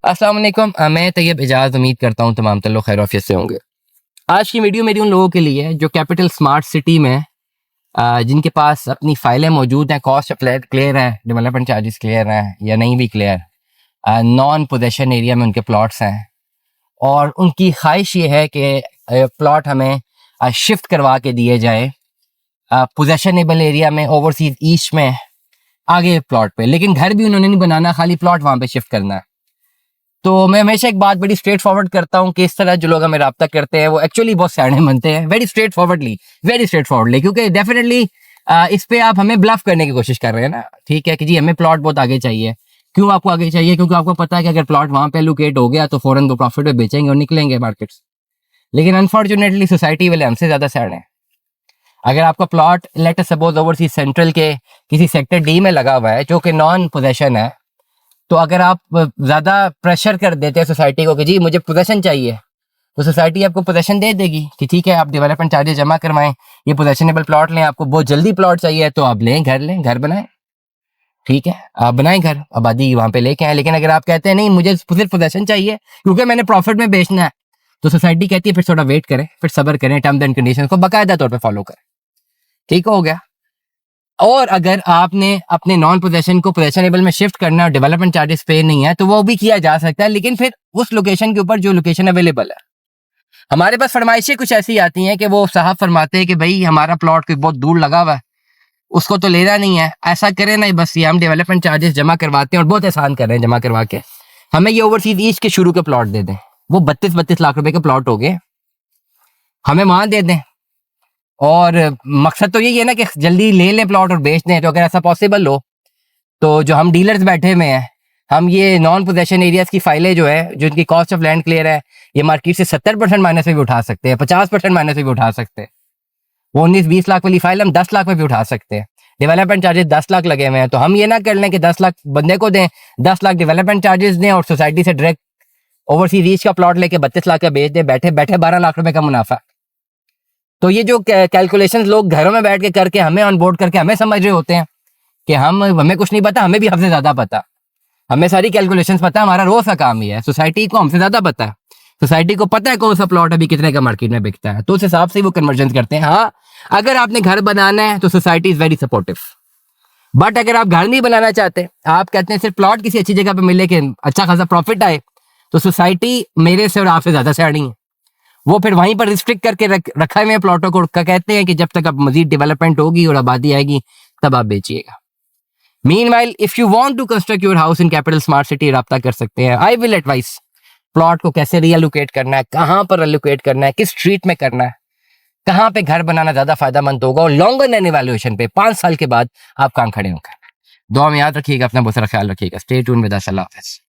अस्सलाम वालेकुम, मैं तैयब इजाज़ उम्मीद करता हूँ तमाम लोग खैर आफियत से होंगे। आज की वीडियो मेरी उन लोगों के लिए है जो कैपिटल स्मार्ट सिटी में जिनके पास अपनी फाइलें मौजूद हैं, कॉस्ट ऑफ फ्लैट क्लियर है, डेवलपमेंट चार्जेस क्लियर हैं या नहीं भी क्लियर, नॉन पोजेशन एरिया में उनके प्लॉट्स हैं और उनकी ख्वाहिश ये है कि प्लॉट हमें शिफ्ट करवा के दिए जाए पोजेशनेबल एरिया में, ओवरसीज ईस्ट में आगे प्लॉट पे, लेकिन घर भी उन्होंने नहीं बनाना, खाली प्लॉट वहाँ पे शिफ्ट करना है। तो मैं हमेशा एक बात बड़ी स्ट्रेट फॉरवर्ड करता हूँ कि इस तरह जो लोग हमें रब्ता करते हैं वो एक्चुअली बहुत सयाने बनते हैं, वेरी स्ट्रेट फॉरवर्डली, क्योंकि डेफिनेटली इस पे आप हमें ब्लफ करने की कोशिश कर रहे हैं ना। ठीक है कि जी हमें प्लॉट बहुत आगे चाहिए। क्यों आपको आगे चाहिए? क्योंकि आपको पता है कि अगर प्लॉट वहाँ पे लोकेट हो गया तो फौरन वो प्रॉफिट में बेचेंगे और निकलेंगे मार्केट्स। लेकिन अनफॉर्चुनेटली सोसाइटी वाले हमसे ज्यादा सयाने हैं। अगर आपका plot let us suppose overseas central के किसी सेक्टर डी में लगा हुआ है जो कि नॉन पोजेशन है, तो अगर आप ज्यादा प्रेशर कर देते हैं सोसाइटी को कि जी मुझे पोजेशन चाहिए, तो सोसाइटी आपको पोजेशन दे देगी कि ठीक है आप डेवलपमेंट चार्जेस जमा करवाएं, ये पोजेशनेबल प्लॉट लें, आपको बहुत जल्दी प्लॉट चाहिए तो आप लें, घर बनाएं। ठीक है, आप बनाएं घर, आबादी वहां पे लेके आए। लेकिन अगर आप कहते हैं नहीं मुझे सिर्फ पोजेशन चाहिए क्योंकि मैंने प्रॉफिट में बेचना है, तो सोसाइटी कहती है फिर थोड़ा वेट करें, फिर सब्र करें, टर्म्स एंड कंडीशंस को बाकायदा तौर पर फॉलो करें। ठीक हो गया। और अगर आपने अपने नॉन पोजेशन को पोजेशनेबल में शिफ्ट करना और डेवलपमेंट चार्जेस पे नहीं है तो वो भी किया जा सकता है, लेकिन फिर उस लोकेशन के ऊपर जो लोकेशन अवेलेबल है। हमारे पास फरमाइशें कुछ ऐसी आती हैं कि वो साहब फरमाते हैं कि भाई हमारा प्लॉट कोई बहुत दूर लगा हुआ है, उसको तो लेना नहीं है, ऐसा करें ना बस ये हम डेवलपमेंट चार्जेस जमा करवाते हैं और बहुत एहसान कर रहे हैं जमा करवा के, हमें ये ओवरसीज ईस्ट के शुरू के प्लॉट दे दें, वो 32-32 लाख रुपए के प्लॉट हो गए, हमें वहां दे दें। और मकसद तो यही है ना कि जल्दी ले लें प्लॉट और बेच दें। तो अगर ऐसा पॉसिबल हो तो जो हम डीलर्स बैठे हुए हैं, हम ये नॉन पोजेशन एरियाज की फाइलें जो है, जो इनकी कॉस्ट ऑफ लैंड क्लियर है, ये मार्केट से 70% माइनस में भी उठा सकते हैं, 50% माइनस में भी उठा सकते हैं। वो 19-20 लाख वाली फाइल हम 10 लाख में भी उठा सकते हैं। डेवलपमेंट चार्जेस 10 लाख लगे हुए हैं, तो हम ये ना कर लें कि 10 लाख बंदे को दें, 10 लाख डेवलपमेंट चार्जेस दें और सोसाइटी से डायरेक्ट ओवरसीज रीच का प्लॉट लेके 32 लाख का बेच दें, बैठे बैठे 12 लाख रुपए का मुनाफा। तो ये जो कैलकुलेशन लोग घरों में बैठ के करके हमें ऑन बोर्ड करके हमें समझ रहे होते हैं कि हमें कुछ नहीं पता, हमें भी हमसे ज्यादा पता, हमें सारी कैलकुलेशंस पता है, हमारा रोज का काम ही है। सोसाइटी को हमसे ज्यादा पता है, सोसाइटी को पता है कौन सा प्लॉट अभी कितने का मार्केट में बिकता है, तो उस हिसाब से वो कन्वर्जन करते हैं। हाँ, अगर आपने घर बनाना है तो society is very supportive, but अगर आप घर नहीं बनाना चाहते, आप कहते हैं सिर्फ प्लॉट किसी अच्छी जगह पे मिले कि अच्छा खासा प्रॉफिट आए, तो सोसाइटी मेरे से और आपसे ज्यादा सयानी है। वो फिर वहीं पर रिस्ट्रिक्ट करके रखा हुए प्लॉटों को, कहते हैं कि जब तक अब मजीद डेवलपमेंट होगी और आबादी आएगी तब आप बेचिएगा। Meanwhile if you want to construct your house in capital smart city, राब्ता कर सकते हैं। आई विल एडवाइस प्लॉट को कैसे रीअलोकेट करना है, कहाँ पर एलोकेट करना है, किस स्ट्रीट में करना है, कहाँ पे घर बनाना ज्यादा फायदेमंद होगा, और लॉन्गर रन इवैल्यूएशन पे 5 साल के बाद आप कहाँ खड़े होंगे। दुआ में याद रखिएगा, अपना बहुत सारा ख्याल रखिएगा। Stay tune with us. Allah हाफिज़।